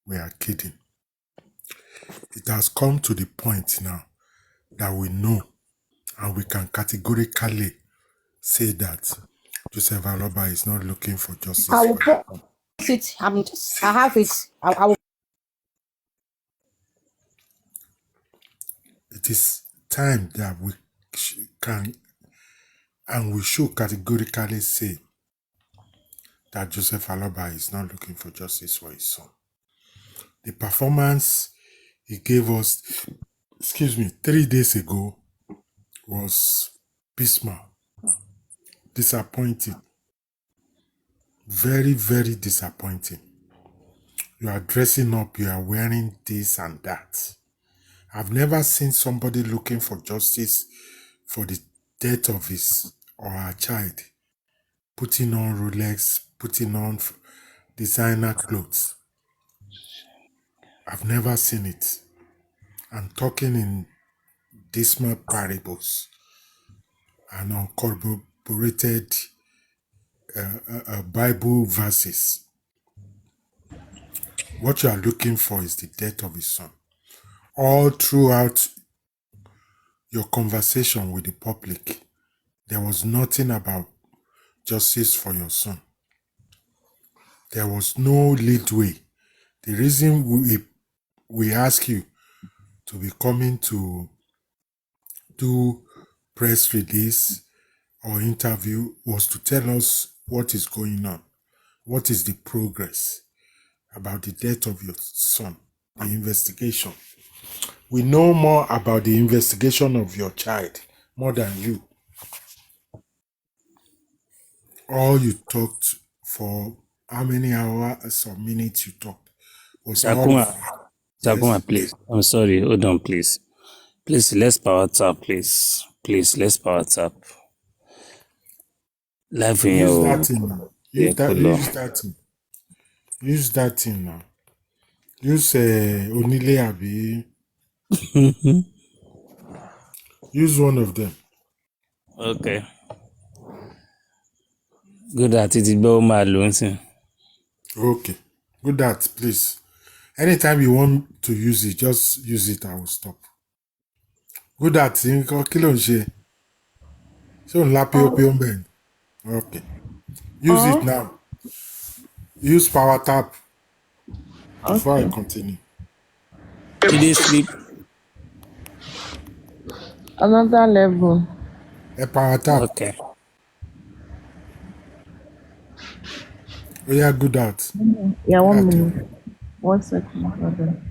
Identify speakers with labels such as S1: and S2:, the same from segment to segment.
S1: we are kidding. It has come to the point now that we know and we can categorically say that Joseph Aloba is not looking for justice.
S2: I will post it. I have it. I will.
S1: It is time that we can and we should categorically say that Joseph Aloba is not looking for justice for his son. The performance he gave us, 3 days ago was abysmal, disappointing, very, very disappointing. You are dressing up, you are wearing this and that. I've never seen somebody looking for justice for the death of his or her child, putting on Rolex, putting on designer clothes. I've never seen it. And talking in dismal parables and uncorroborated Bible verses. What you are looking for is the death of his son. All throughout your conversation with the public, there was nothing about justice for your son. There was no leadway. The reason we ask you to be coming to do press release or interview was to tell us what is going on, what is the progress about the death of your son, the investigation. We know more about the investigation of your child more than you. All you talked for how many hours or minutes you talked was
S3: Sakuma,
S1: yes.
S3: please. I'm sorry. Hold on, please. Please, let's power tap, please. Please, let's power tap. Live in
S1: Use
S3: your...
S1: that thing now. Use that thing. Use that thing now. Use Onile Abi. Use one of them.
S3: Okay. Good at it, my lonesome.
S1: Okay. Good at, please. Anytime you want to use it, just use it. I will stop. Good at kilo nse. So lapi opium bend. Okay. Use it now. Use power tap before I continue.
S3: Did they sleep?
S2: Another level.
S1: A power tap.
S3: Okay.
S1: Oh yeah, good at.
S2: Yeah,
S1: Good
S2: 1
S1: at
S2: minute.
S1: you.
S2: 1 second, brother.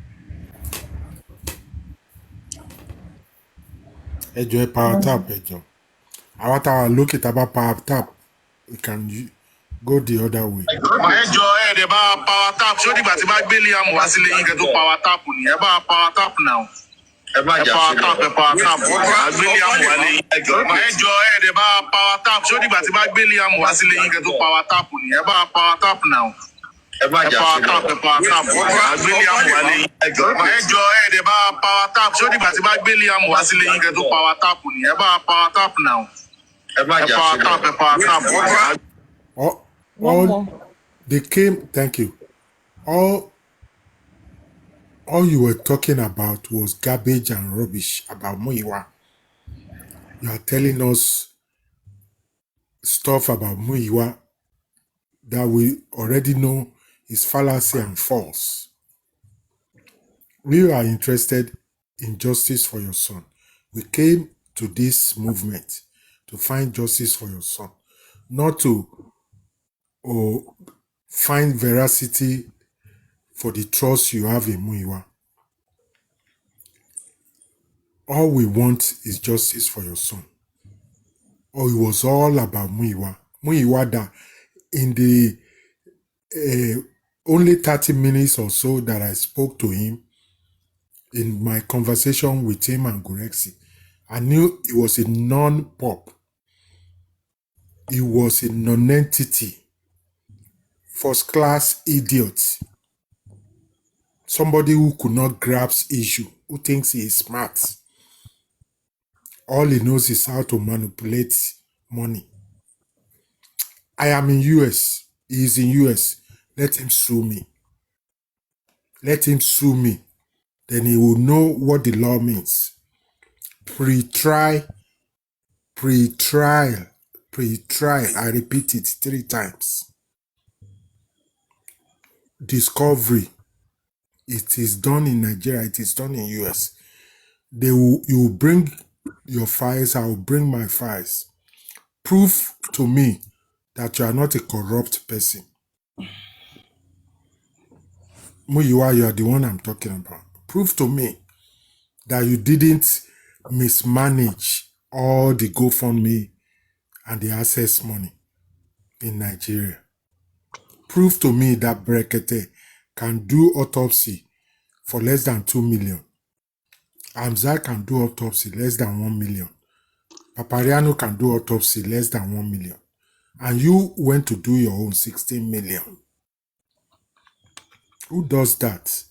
S1: Ejo power tap ejo. Àwọn táwa lókè tá bá power tap, we can go the other way.
S4: Ẹjọ́ ẹ̀ẹ́dẹ̀ bá power tap ṣé ó dìgbà tí bá gbé Liam wá sílé yín kẹ́ tó power tap ni ẹ bá power tap now. Ẹ power tap àgbé Liam wá lé yín. Ẹjọ́ ẹ̀ẹ́dẹ̀ bá power tap ṣé ó dìgbà tí bá gbé Liam wá sílé yín kẹ́ tó power tap ni ẹ bá power tap now. Ẹ power tap àgbé Liam wá lé yín. Ẹjọ́ ẹ̀ẹ́dẹ̀ bá power tap ṣé ó dìgbà tí bá gbé Liam wá sílé yín kẹ́ tó power tap ni ẹ bá power tap now. Ẹ power tap.
S1: They came, thank you. All you were talking about was garbage and rubbish about Muiwa. You are telling us stuff about Muiwa that we already know is fallacy and false. We are interested in justice for your son. We came to this movement to find justice for your son, not to find veracity for the trust you have in Muiwa. All we want is justice for your son. Or it was all about Muiwa. Muiwa that in the only 30 minutes or so that I spoke to him, in my conversation with him and Gurexi, I knew he was a non-pop. He was a non-entity. First-class idiot. Somebody who could not grasp issue, who thinks he is smart. All he knows is how to manipulate money. I am in US. He is in US. Let him sue me. Let him sue me. Then he will know what the law means. Pre-trial, pre-trial, pre-trial. I repeat it 3 times. Discovery. It is done in Nigeria. It is done in US. You will bring your files. I will bring my files. Prove to me that you are not a corrupt person. Muyiwa, you are the one I'm talking about. Prove to me that you didn't mismanage all the GoFundMe and the access money in Nigeria. Prove to me that Brekete can do autopsy for less than 2 million. Amzai can do autopsy less than 1 million. Papariano can do autopsy less than 1 million. And you went to do your own 16 million. Who does that?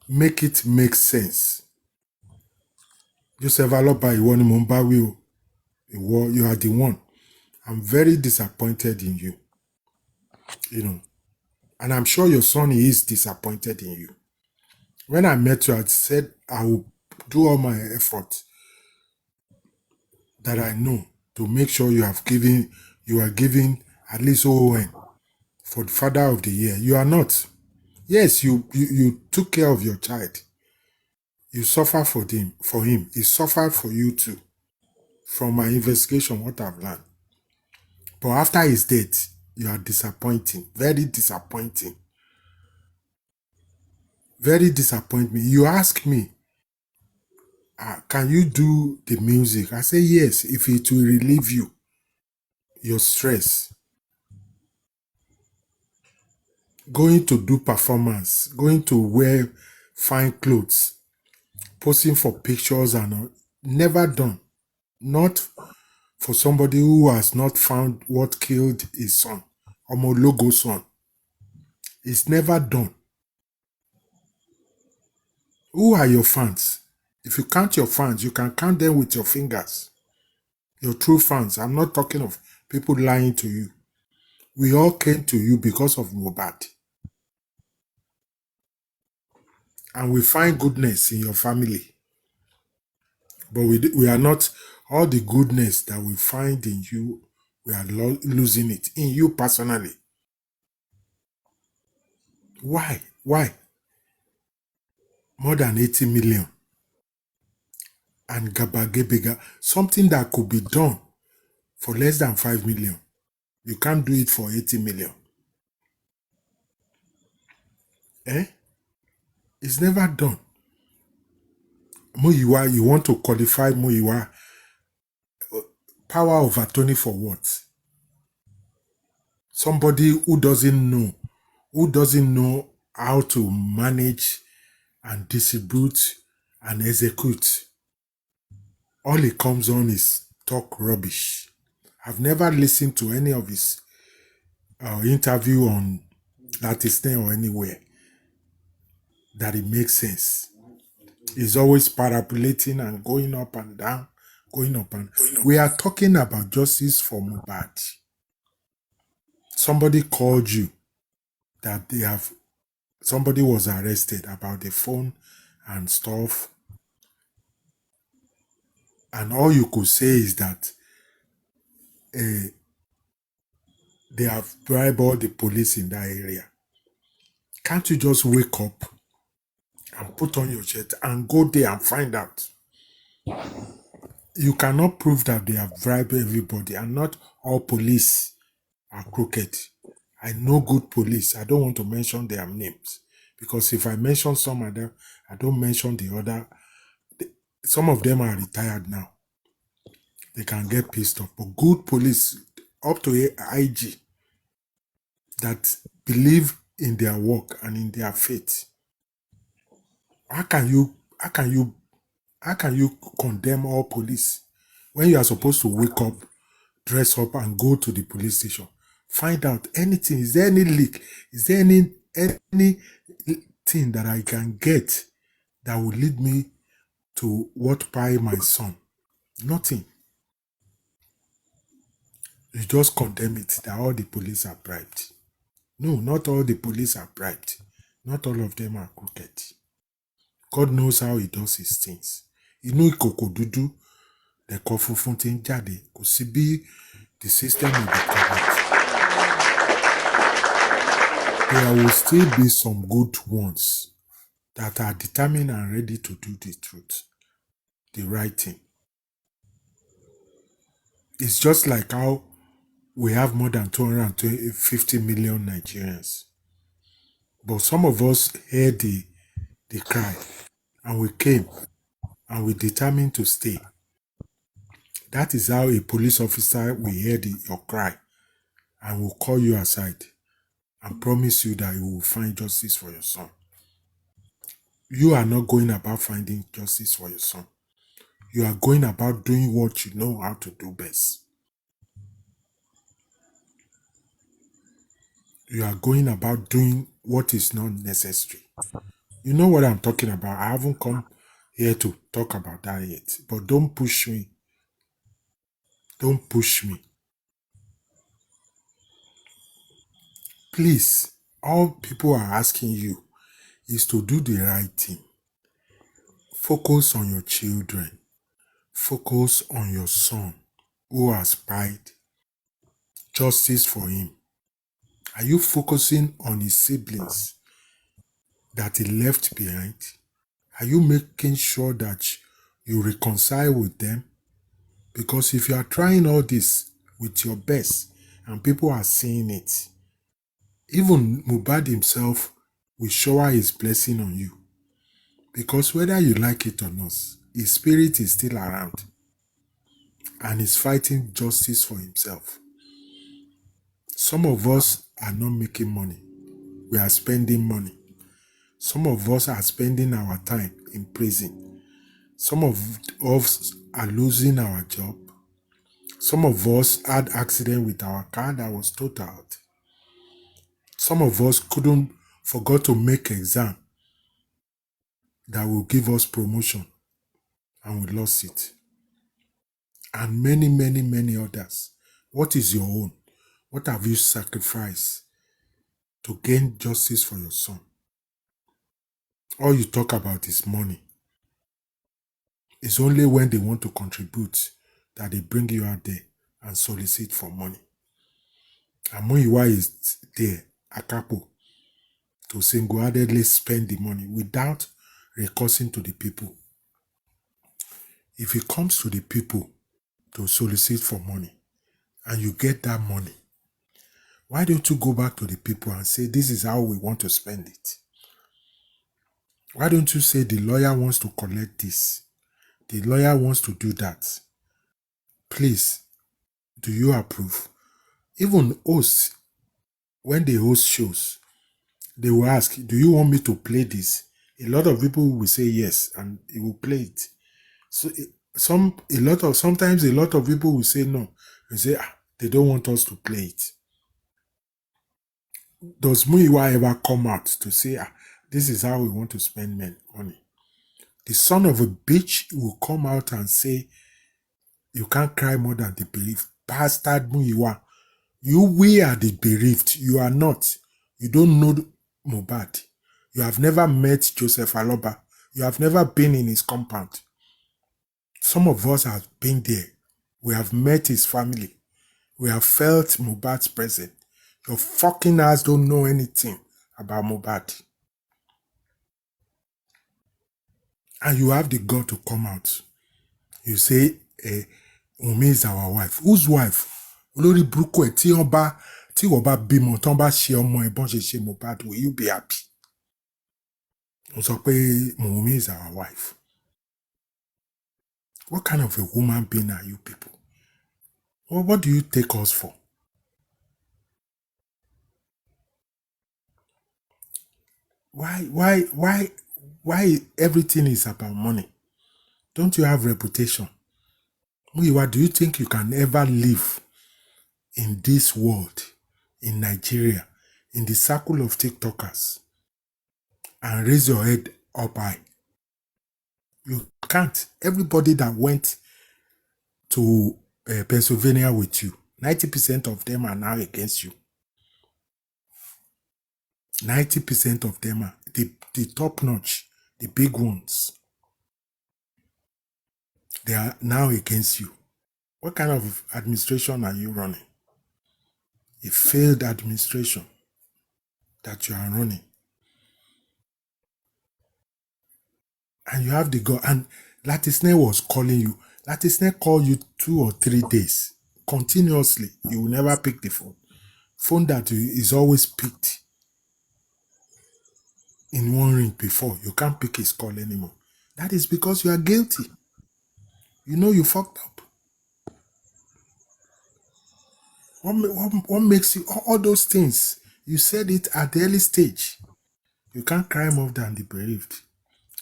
S1: Make it make sense. Joseph Aloba, you are the one. I'm very disappointed in you. You know. And I'm sure your son is disappointed in you. When I met you, I said I will do all my effort that I know to make sure you are giving at least OON for the father of the year. You are not. Yes, you took care of your child. You suffer for him. He suffered for you too. From my investigation, what I've learned. But after his death, you are disappointing. Very disappointing. Very disappointing. You ask me, can you do the music? I say yes, if it will relieve you, your stress. Going to do performance, going to wear fine clothes, posing for pictures and all, never done. Not for somebody who has not found what killed his son, Omologo son. It's never done. Who are your fans? If you count your fans, you can count them with your fingers. Your true fans. I'm not talking of people lying to you. We all came to you because of Mohbad. And we find goodness in your family. But we are not, all the goodness that we find in you, we are losing it. In you personally. Why? Why? More than 80 million. And Gabagebega, something that could be done for less than 5 million. You can't do it for 80 million. It's never done. Muyiwa, you want to qualify Muyiwa. Power of attorney for what? Somebody who doesn't know how to manage and distribute and execute. All it comes on is talk rubbish. I've never listened to any of his interview on Lati or anywhere that it makes sense. He's always parabolating and going up and down, going up and down. We are talking about justice for Mohbad. Somebody called you that somebody was arrested about the phone and stuff. And all you could say is that they have bribed all the police in that area. Can't you just wake up and put on your shirt and go there and find out? You cannot prove that they have bribed everybody, and not all police are crooked. I know good police. I don't want to mention their names, because if I mention some of them, I don't mention the other. Some of them are retired now. They can get pissed off. But good police, up to IG, that believe in their work and in their faith. How can you condemn all police when you are supposed to wake up, dress up, and go to the police station? Find out anything. Is there any leak? Is there anything that I can get that will lead me to what by my son? Nothing. You just condemn it that all the police are bribed. No, not all the police are bribed. Not all of them are crooked. God knows how he does his things. Inú ìkòkò dúdú lẹ̀kọ́ funfun ti ń jáde. Kò sí bí the system will be correct. There will still be some good ones that are determined and ready to do the truth, the right thing. It's just like how we have more than 250 million Nigerians. But some of us heard the cry and we came and we determined to stay. That is how a police officer will hear your cry and will call you aside and promise you that he will find justice for your son. You are not going about finding justice for your son. You are going about doing what you know how to do best. You are going about doing what is not necessary. You know what I'm talking about. I haven't come here to talk about that yet. But don't push me. Don't push me. Please, all people are asking you is to do the right thing. Focus on your children. Focus on your son who has pride. Justice for him. Are you focusing on his siblings that he left behind? Are you making sure that you reconcile with them? Because if you are trying all this with your best and people are seeing it, even Mohbad himself will shower his blessing on you. Because whether you like it or not, his spirit is still around and is fighting justice for himself. Some of us are not making money. We are spending money. Some of us are spending our time in prison. Some of us are losing our job. Some of us had accident with our car that was totaled. Some of us forgot to make exam that will give us promotion and we lost it. And many, many, many others. What is your own? What have you sacrificed to gain justice for your son? All you talk about is money. It's only when they want to contribute that they bring you out there and solicit for money. And Muyiwa is there, Akapo, to single-handedly spend the money without recoursing to the people. If it comes to the people to solicit for money and you get that money, why don't you go back to the people and say, this is how we want to spend it? Why don't you say the lawyer wants to collect this? The lawyer wants to do that. Please, do you approve? Even hosts, when they host shows, they will ask, do you want me to play this? A lot of people will say yes, and they will play it. So sometimes a lot of people will say no. They say they don't want us to play it. Does Muyiwa ever come out to say this is how we want to spend money? The son of a bitch will come out and say, you can't cry more than the bereaved. Bastard Muyiwa. We are the bereaved. You are not. You don't know Mohbad. You have never met Joseph Aloba. You have never been in his compound. Some of us have been there. We have met his family. We have felt Mohbad's presence. Your fucking ass don't know anything about Mohbad. And you have the God to come out. You say, Wunmi is our wife. Whose wife? Olórí burúkú ẹ̀ tí wọ́n bá bímọ tán bá ṣe ọmọ ẹ̀ bọ́n ṣe ṣe Mohbad, will you be happy? Wọ́n sọ pé Wunmi is our wife. What kind of a woman being are you people? Well, what do you take us for? Why everything is about money? Don't you have reputation? Muyiwa, do you think you can ever live in this world, in Nigeria, in the circle of TikTokers, and raise your head up high? You can't. Everybody that went to Pennsylvania with you, 90% of them are now against you. 90% of them are the top notch, the big ones. They are now against you. What kind of administration are you running? A failed administration that you are running. And you have the go. And Latisne was calling you. Latisne called you 2 or 3 days continuously. You will never pick the phone. Phone that is always picked in one ring before. You can't pick his call anymore. That is because you are guilty. You know you fucked up. What makes you all those things? You said it at the early stage. You can't cry more than the bereaved.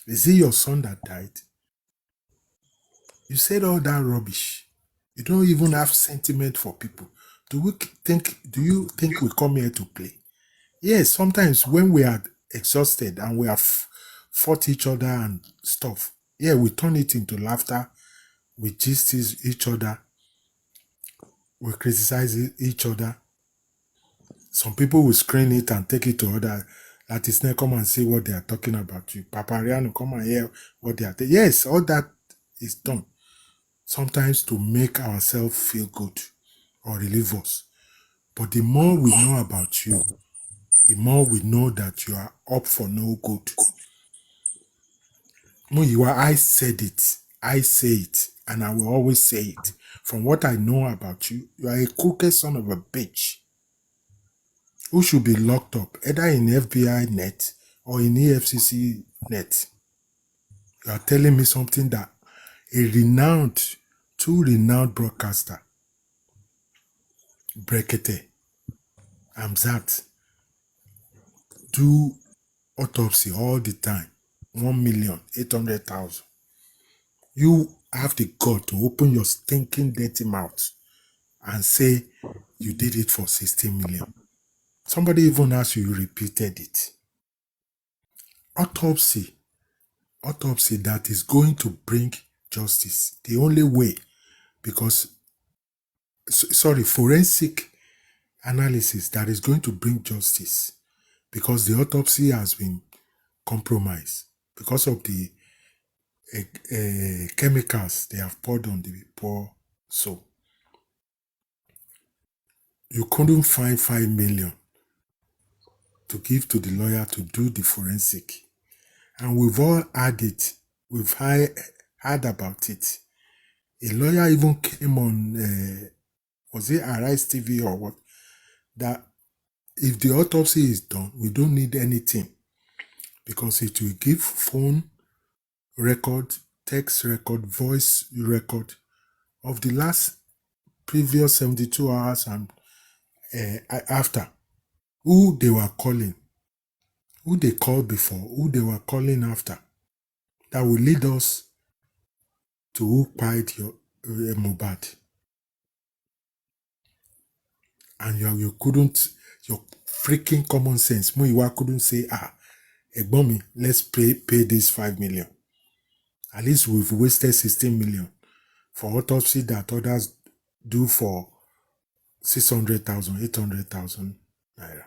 S1: Is it your son that died? You said all that rubbish. You don't even have sentiment for people. Do you think we come here to play? Yes, sometimes when we are exhausted and we have fought each other and stuff, yeah, we turn it into laughter. We gist each other. We criticize each other. Some people will screen it and take it to other. That is not come and see what they are talking about you. Papariano, come and hear what they are. Yes, all that is done. Sometimes to make ourselves feel good or relieve us. But the more we know about you, the more we know that you are up for no good. Muyiwa, I said it. I say it. And I will always say it. From what I know about you, you are a crooked son of a bitch who should be locked up either in FBI net or in EFCC net. You are telling me something that a two renowned broadcaster, Brekete, Amzat, do autopsy all the time. 1,800,000. You have the gut to open your stinking dirty mouth and say you did it for 16 million. Somebody even asked you repeated it. Autopsy that is going to bring justice. The only way, because, forensic analysis that is going to bring justice, because the autopsy has been compromised because of the chemicals they have poured on the poor soul. You couldn't find 5 million to give to the lawyer to do the forensic. And we've all had it. We've heard about it. A lawyer even came on, was it Arise TV or what? That if the autopsy is done, we don't need anything. Because it will give phone record, text record, voice record of the previous 72 hours and after. Who they were calling, who they called before, who they were calling after. That will lead us to who pied your Mohbad. And you couldn't, your freaking common sense, Muyiwa couldn't say, Egbomi, let's pay this 5 million. At least we've wasted 16 million for autopsy that others do for 600,000, 800,000 naira.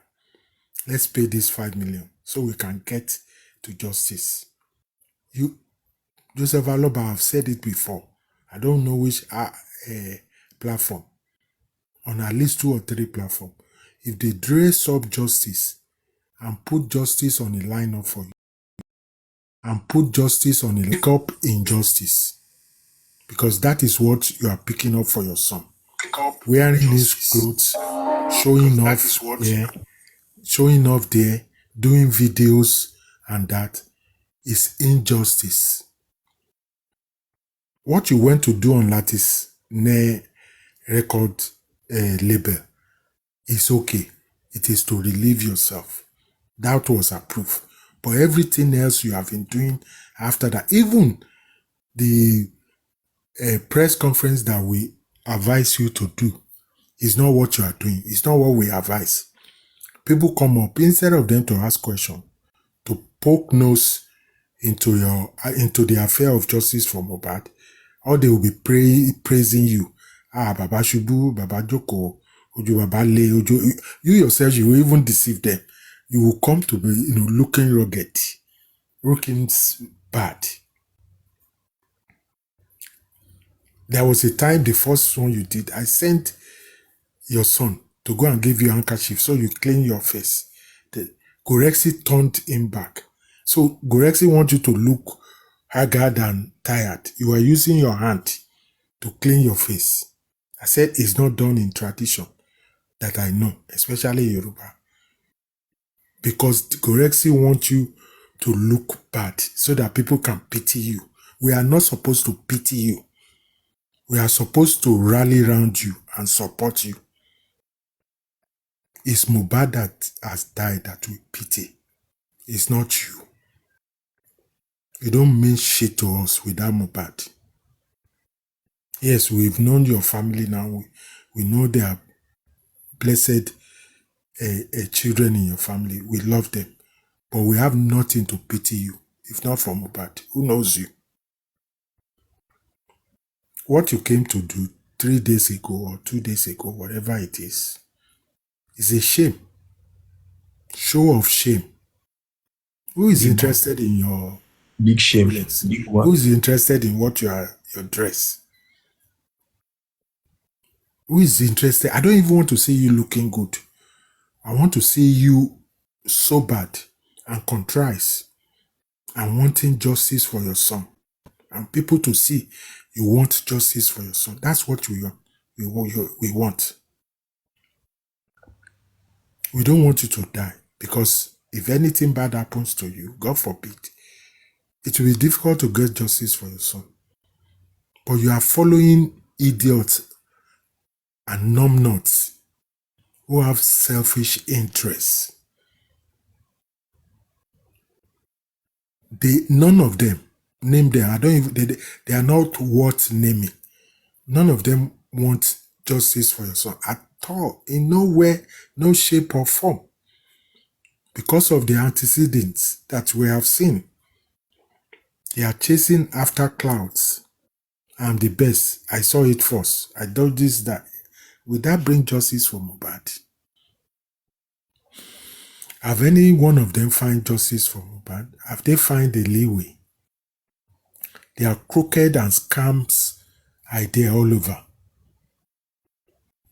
S1: Let's pay this 5 million so we can get to justice. You, Joseph Aloba, have said it before. I don't know which platform. On at least 2 or 3 platforms. If they dress up justice and put justice on a lineup for you, and put justice on a pick up injustice, because that is what you are picking up for your son. Wearing these clothes, showing off there, doing videos, and that is injustice. What you went to do on Lattice record label is okay. It is to relieve yourself. That was approved. But everything else you have been doing after that, even the press conference that we advise you to do, is not what you are doing. It's not what we advise. People come up, instead of them to ask questions, to poke nose into the affair of justice for Mohbad, or they will be praising you. Baba Shubu, Baba Joko, Oju Baba Le, Oju. You yourself, you will even deceive them. you will come to be, looking rugged, looking bad. There was a time, the first one you did, I sent your son to go and give you handkerchief so you clean your face. The Gorexi turned him back. So Gorexi wants you to look haggard and tired. You are using your hand to clean your face. I said it's not done in tradition that I know, especially Yoruba. Because Gorexi wants you to look bad so that people can pity you. We are not supposed to pity you. We are supposed to rally around you and support you. It's Mohbad that has died that we pity. It's not you. You don't mean shit to us without Mohbad. Yes, we've known your family now. We know they are blessed children in your family. We love them. But we have nothing to pity you. If not for Mohbad, who knows you? What you came to do 3 days ago or 2 days ago, whatever it is a shame. Show of shame. Who is interested in your
S5: Big shame.
S1: bullets?
S5: Big one.
S1: Who is interested in what your dress? Who is interested? I don't even want to see you looking good. I want to see you sobered and contrite and wanting justice for your son. And people to see you want justice for your son. That's what we want. We don't want you to die, because if anything bad happens to you, God forbid, it will be difficult to get justice for your son. But you are following idiots and numbnuts who have selfish interests. None of them, name them, I don't even, they are not worth naming. None of them want justice for your son at all, in no way, no shape or form, because of the antecedents that we have seen. They are chasing after clouds. I'm the best. I saw it first. I do this, that. Will that bring justice for Mohbad? Have any one of them find justice for Mohbad? Have they find a leeway? They are crooked and scams idea all over.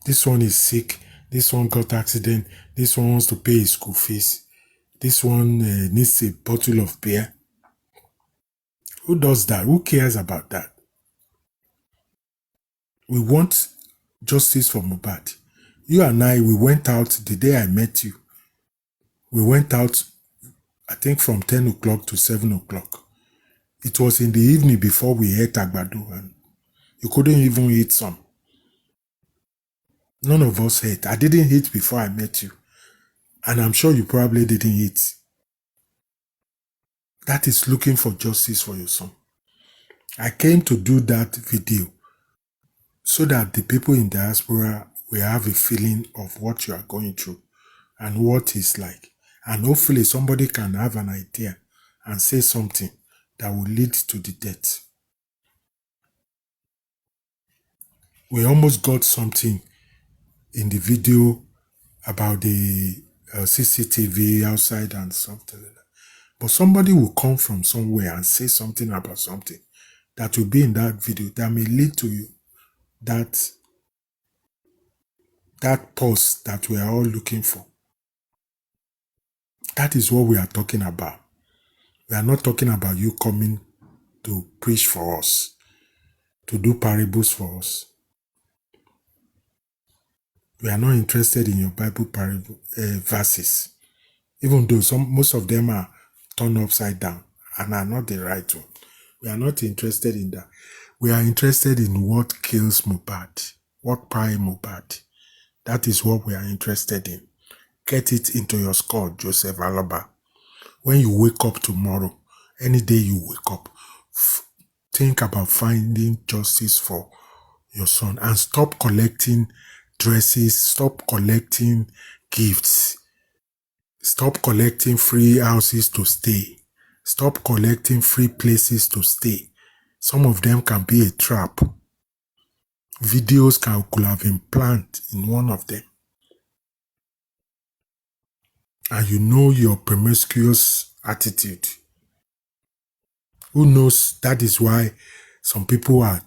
S1: This one is sick. This one got accident. This one wants to pay his school fees. This one needs a bottle of beer. Who does that? Who cares about that? We want justice for Mohbad. You and I, we went out the day I met you. We went out, I think, from 10 o'clock to 7 o'clock. It was in the evening before we ate agbado, and you couldn't even eat some. None of us ate. I didn't eat before I met you. And I'm sure you probably didn't eat. That is looking for justice for your son. I came to do that video so that the people in diaspora will have a feeling of what you are going through and what it's like. And hopefully somebody can have an idea and say something that will lead to the death. We almost got something in the video about the CCTV outside and something like that. But somebody will come from somewhere and say something about something that will be in that video that may lead to you that pause that we are all looking for. That is what we are talking about. We are not talking about you coming to preach for us, to do parables for us. We are not interested in your Bible parable verses, even though most of them are turned upside down and are not the right one. We are not interested in that. We are interested in what kills Mohbad, what pie Mohbad. That is what we are interested in. Get it into your skull, Joseph Alaba. When you wake up tomorrow, any day you wake up, think about finding justice for your son and stop collecting dresses, stop collecting gifts, stop collecting free houses to stay, stop collecting free places to stay. Some of them can be a trap. Videos could have been planted in one of them. and you know your promiscuous attitude. Who knows that is why some people are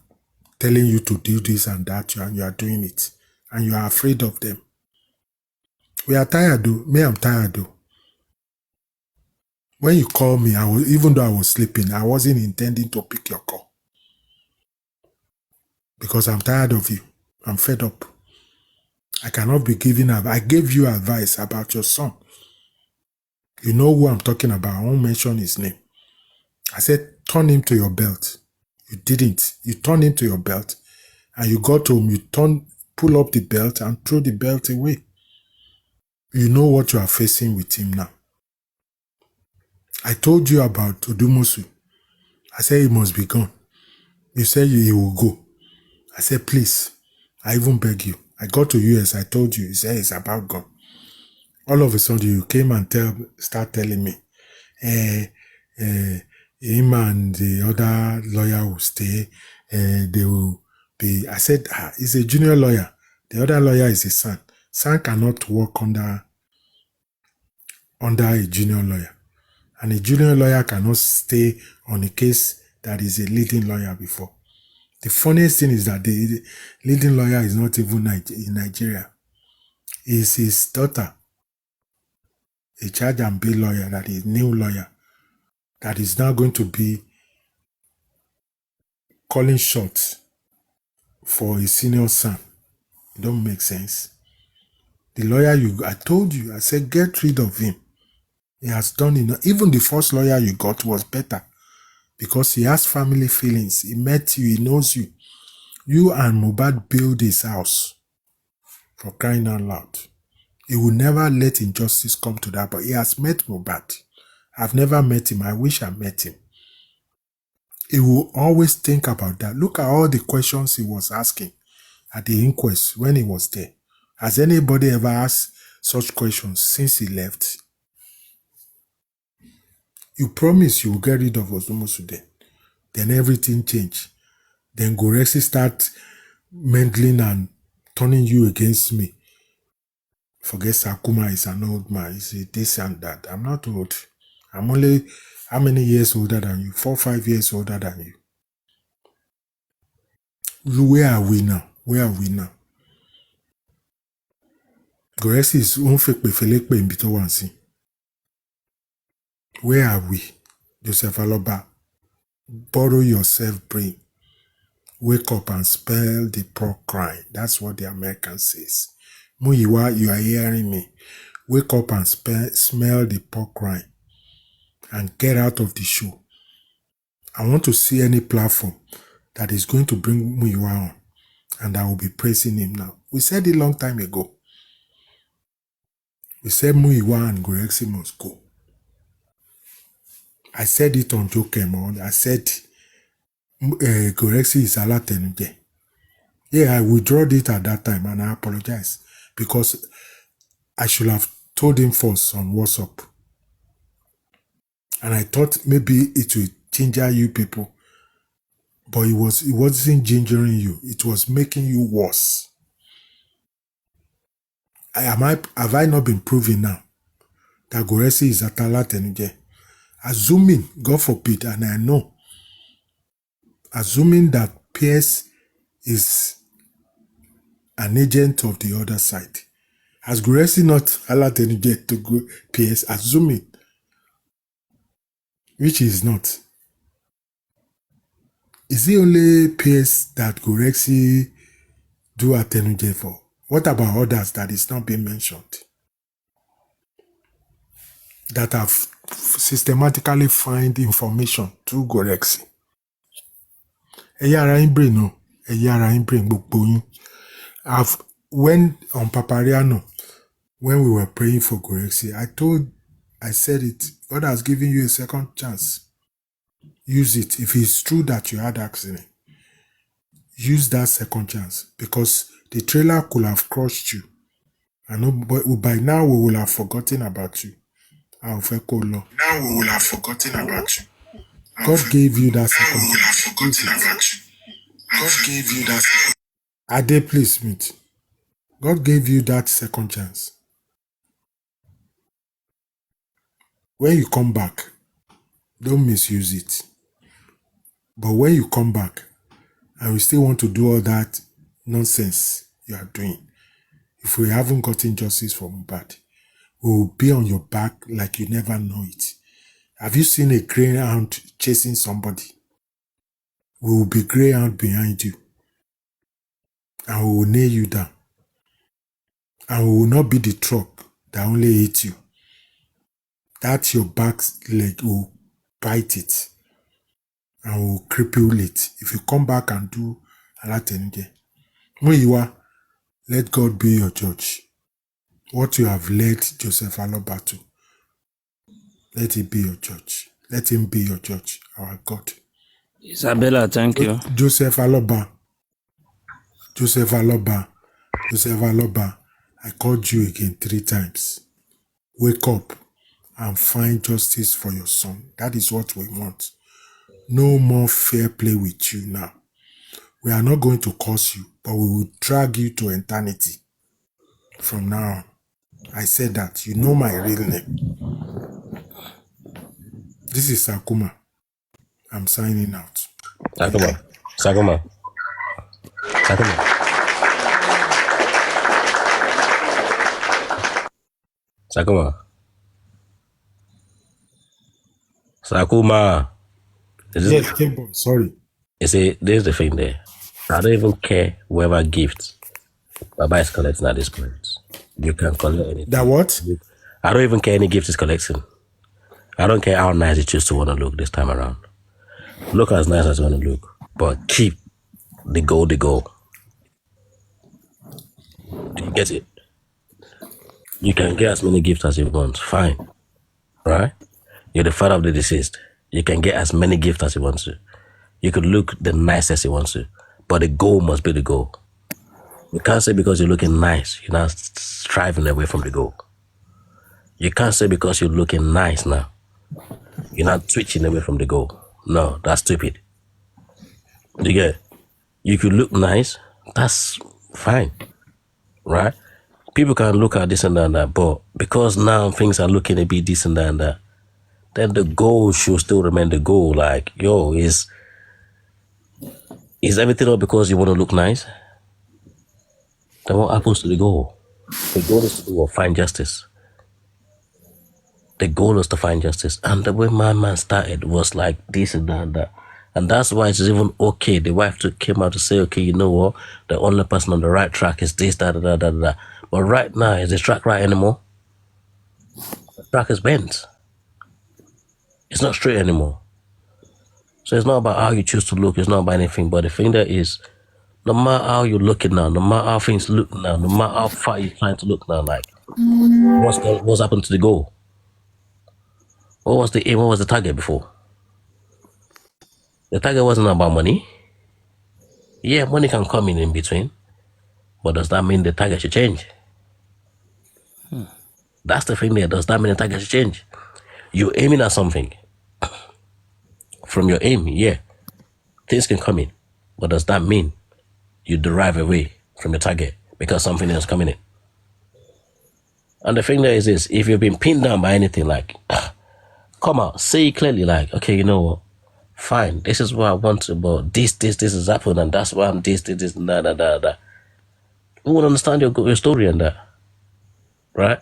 S1: telling you to do this and that, and you are doing it, and you are afraid of them. We are tired though. Me, I'm tired though. When you call me, even though I was sleeping, I wasn't intending to pick your call. Because I'm tired of you. I'm fed up. I cannot be giving I gave you advice about your son. You know who I'm talking about. I won't mention his name. I said, turn him to your belt. You didn't. You turned him to your belt. And you got home, pull up the belt and throw the belt away. You know what you are facing with him now. I told you about Odumusu. I said he must be gone. You said he will go. I said, please. I even beg you. I got to US. I told you. He said it's about gone. All of a sudden, you came and start telling me, him and the other lawyer will stay. They will be. I said, he's a junior lawyer. The other lawyer is his son. Son cannot work under a junior lawyer. And a junior lawyer cannot stay on a case that is a leading lawyer before. The funniest thing is that the leading lawyer is not even in Nigeria. It's his daughter, a charge and bail lawyer, that is new lawyer, that is now going to be calling shots for a senior son. It don't make sense. The lawyer I told you, I said, get rid of him. He has done enough. Even the first lawyer you got was better because he has family feelings. He met you, he knows you. You and Mohbad build his house, for crying out loud. He will never let injustice come to that, but he has met Mohbad. I've never met him. I wish I met him. He will always think about that. Look at all the questions he was asking at the inquest when he was there. Has anybody ever asked such questions since he left? You promise you will get rid of Odumusu then. Then everything changed. Then Gorexi start meddling and turning you against me. Forget Sakuma is an old man. He's this and that. I'm not old. I'm only, how many years older than you? 4 or 5 years older than you. Where are we now? Where are we now? Gorexi is unfekpefelekpe in bito wansi. Where are we? Joseph Aloba, borrow yourself brain. Wake up and spell the pork cry. That's what the American says. Muyiwa, you are hearing me. Wake up and smell the pork cry and get out of the show. I want to see any platform that is going to bring Muyiwa on, and I will be praising him now. We said it a long time ago. We said Muyiwa and Gorexi must go. I said it on Jokemon. I said Gorexi is alatenuje. Yeah, I withdrew it at that time and I apologize because I should have told him first on WhatsApp. And I thought maybe it would ginger you people. But it wasn't gingering you. It was making you worse. Have I not been proving now that Gorexi is Atalatenuje? Assuming, God forbid, and I know, assuming that Pierce is an agent of the other side. Has Gorexi not Alatenuje to go Pierce? Assuming, which is not. Is it only Pierce that Gorexi do Atenuje for? What about others that is not being mentioned? That have systematically find information through Gorexi. Eyara brain no. Eyara brain gbogbo yin. When on Papariano, when we were praying for Gorexi, I said it, God has given you a second chance. Use it. If it's true that you had accident, use that second chance because the trailer could have crushed you. I know, but by now we will have forgotten about you. Now we will have forgotten about you. God gave you that second chance. Now we will have forgotten about you. God gave you that. Ade, please meet. God gave you that second chance. when you come back, don't misuse it. But when you come back and we still want to do all that nonsense you are doing, if we haven't gotten justice for Mohbad, we will be on your back like you never know it. Have you seen a greyhound chasing somebody? We will be greyhound behind you. And we will nail you down. And we will not be the truck that only hits you. That your back leg will bite it. And will cripple it. If you come back and do a lot again. Muyiwa, let God be your judge. What you have led Joseph Aloba to, let it be your judge. Let him be your judge, our God.
S3: Isabella, thank you.
S1: Joseph Aloba, I called you again 3 times. Wake up and find justice for your son. That is what we want. No more fair play with you now. We are not going to curse you, but we will drag you to eternity. From now on. I said that. You know my real name. This is Sakuma. I'm signing out.
S5: Sakuma.
S1: Yes, Kimbo, sorry.
S5: You see, there's the thing there. I don't even care whoever gifts Baba is collecting at this point. You can collect anything.
S1: That what?
S5: I don't even care any gift is collecting. I don't care how nice you choose to want to look this time around. Look as nice as you want to look. But keep the goal. Do you get it? You can get as many gifts as you want. Fine. Right? You're the father of the deceased. You can get as many gifts as you want to. You could look the nicest you want to. But the goal must be the goal. You can't say because you're looking nice, you're not striving away from the goal. You can't say because you're looking nice now, you're not twitching away from the goal. No, that's stupid. You get it? You could look nice, that's fine. Right? People can look at this and that and that, but because now things are looking a bit this and that and that, then the goal should still remain the goal. Like, yo, is everything all because you want to look nice? Then what happens to the goal? The goal is to do what? Find justice. The goal is to find justice. And the way my man started was like this and that and that. And that's why it's even okay. The wife came out to say, okay, you know what? The only person on the right track is this, that, that, that, that. But right now, is the track right anymore? The track is bent. It's not straight anymore. So it's not about how you choose to look. It's not about anything. But the thing that is, no matter how you're looking now, no matter how things look now, no matter how far you're trying to look now, like, what's happened to the goal? What was the aim? What was the target before? The target wasn't about money. Yeah, money can come in between. But does that mean the target should change? That's the thing there. Does that mean the target should change? You're aiming at something. From your aim, yeah, things can come in. But does that mean you derive away from your target because something else coming in? And the thing there is this, if you've been pinned down by anything, like, come out, say it clearly, like, okay, you know what, fine, this is what I want to, but this has happened, and that's why I'm this, and that. We won't understand your story and that, right?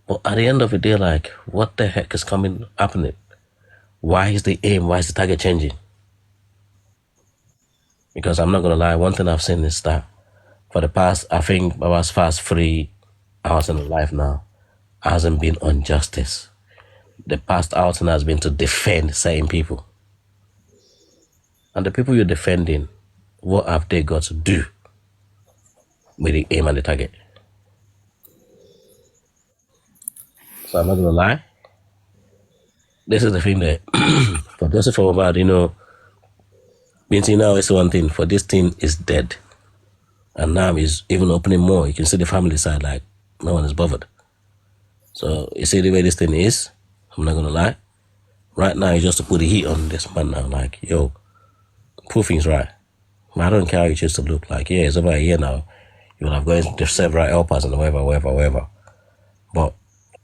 S5: But at the end of the day, like, what the heck is happening? Why is the aim, why is the target changing? Because I'm not going to lie, one thing I've seen is that for the past, I think about past 3 hours in life now, hasn't been on justice. The past outing has been to defend certain people. And the people you're defending, what have they got to do with the aim and the target? So I'm not going to lie. This is the thing that, for Joseph Mohbad, you know, Binti now is one thing, for this thing is dead. And now he's even opening more. You can see the family side, like, no one is bothered. So, you see the way this thing is, I'm not going to lie. Right now, it's just to put the heat on this man now, like, yo, prove things right. I don't care how you choose to look, like, yeah, it's over a year now. You will have gone to several helpers and whatever. But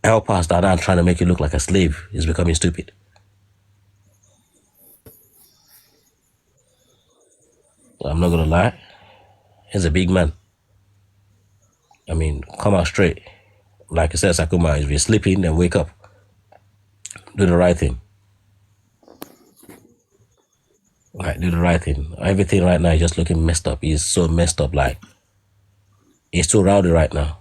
S5: helpers that are trying to make you look like a slave is becoming stupid. I'm not gonna lie, he's a big man. I mean, come out straight. Like I said, Sakuma, if you're sleeping, then wake up. Do the right thing. Right, do the right thing. Everything right now is just looking messed up. He's so messed up, like, he's too rowdy right now.